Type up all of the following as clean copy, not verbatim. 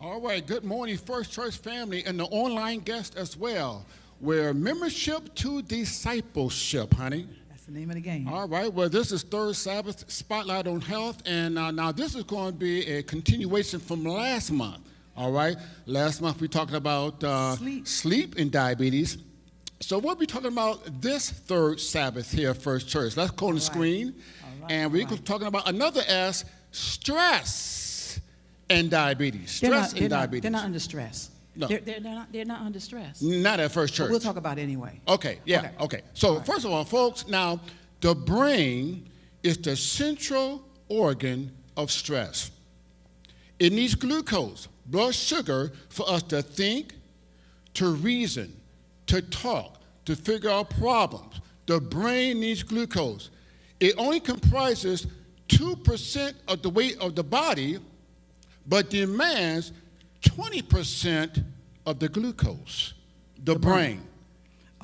All right, good morning, First Church family and the online guests as well. We're membership to discipleship, honey. That's the name of the game. All right, well, this is Third Sabbath Spotlight on Health, and now this is going to be a continuation from last month. All right, last month we talked about sleep and diabetes. So we'll be talking about this third Sabbath here at First Church. Let's go on the screen. And we're talking about another S, stress and diabetes. Stress and diabetes. They're not under stress. No. They're not under stress. Not at First Church. But we'll talk about it anyway. Okay, yeah, okay. So first of all, folks, now the brain is the central organ of stress. It needs glucose, blood sugar, for us to think, to reason, to talk, to figure out problems. The brain needs glucose. It only comprises 2% of the weight of the body, but demands 20% of the glucose, the brain.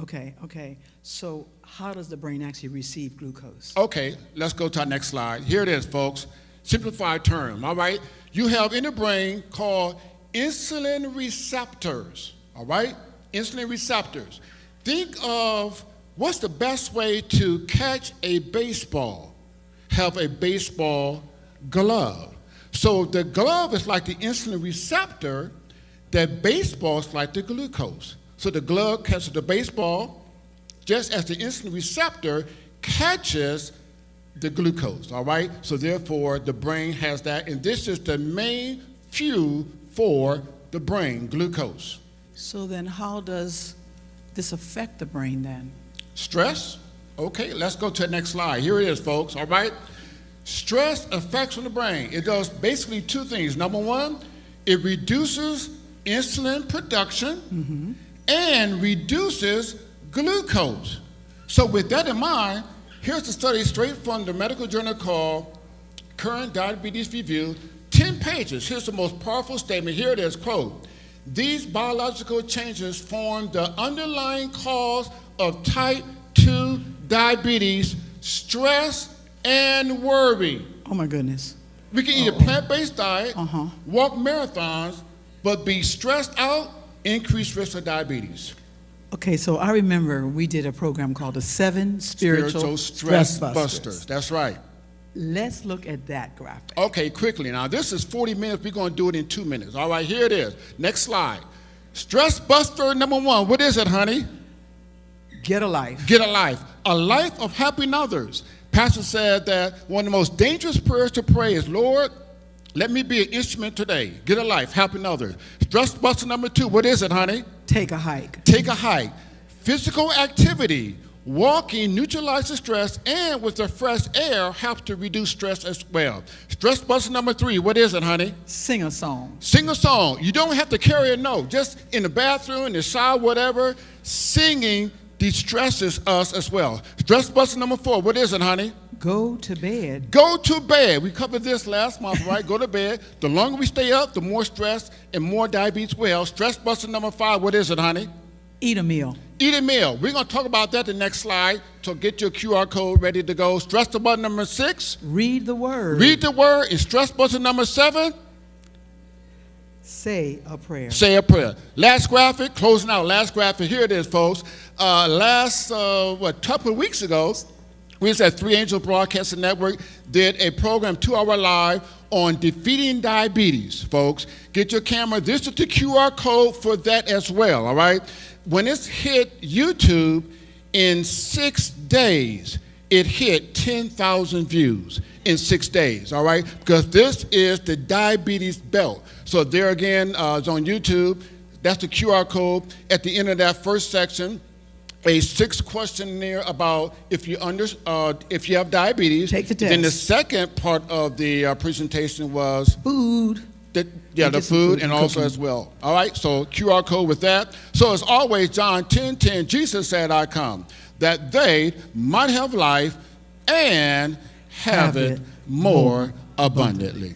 Okay. So how does the brain actually receive glucose? Okay, let's go to our next slide. Here it is, folks. Simplified term, all right? You have in the brain called insulin receptors, all right? Insulin receptors. Think of what's the best way to catch a baseball? Have a baseball glove. So the glove is like the insulin receptor, that baseball is like the glucose. So the glove catches the baseball just as the insulin receptor catches the glucose, all right? So therefore, the brain has that, and this is the main fuel for the brain, glucose. So then how does this affect the brain then? Stress? Okay, let's go to the next slide. Here it is, folks, all right? Stress affects on the brain. It does basically two things. Number one, it reduces insulin production and reduces glucose. So with that in mind, here's a study straight from the medical journal called Current Diabetes Review, 10 pages. Here's the most powerful statement. Here it is, quote, "These biological changes form the underlying cause of type 2 diabetes, stress, and worry." Oh my goodness. We can eat a plant-based diet, walk marathons, but be stressed out, increased risk of diabetes. Okay, so I remember we did a program called the 7 Spiritual Stress Busters. That's right. Let's look at that graphic. Okay, quickly. Now, this is 40 minutes. We're going to do it in 2 minutes. All right, here it is. Next slide. Stress buster number 1. What is it, honey? Get a life. Get a life. A life of helping others. Pastor said that one of the most dangerous prayers to pray is, Lord, let me be an instrument today. Get a life, helping others. Stress buster number 2. What is it, honey? Take a hike. Take a hike. Physical activity. Walking neutralizes stress, and with the fresh air helps to reduce stress as well. Stress buster number 3. What is it, honey? Sing a song. Sing a song. You don't have to carry a note. Just in the bathroom, in the shower, whatever, singing de-stresses us as well. Stress buster number 4. What is it, honey? Go to bed. Go to bed. We covered this last month, right? Go to bed. The longer we stay up, the more stress and more diabetes we have. Stress buster number 5. What is it, honey? Eat a meal. Eat a meal. We're going to talk about that the next slide. So get your QR code ready to go. Stress buster number 6. Read the word. Read the word. And stress buster number 7. Say a prayer. Say a prayer. Last graphic, closing out. Last graphic. Here it is, folks. Couple of weeks ago, we was at 3 Angel Broadcasting Network, did a program 2-hour live on defeating diabetes, folks. Get your camera. This is the QR code for that as well, all right? When it's hit YouTube in 6 days, it hit 10,000 views in 6 days, all right? Because this is the diabetes belt. So there again, it's on YouTube. That's the QR code. At the end of that first section, a 6 questionnaire about if you have diabetes. Take the test. Then the second part of the presentation was food. The food and also as well. All right, so QR code with that. So as always, John 10:10, Jesus said, "I come, that they might have life and have it more abundantly."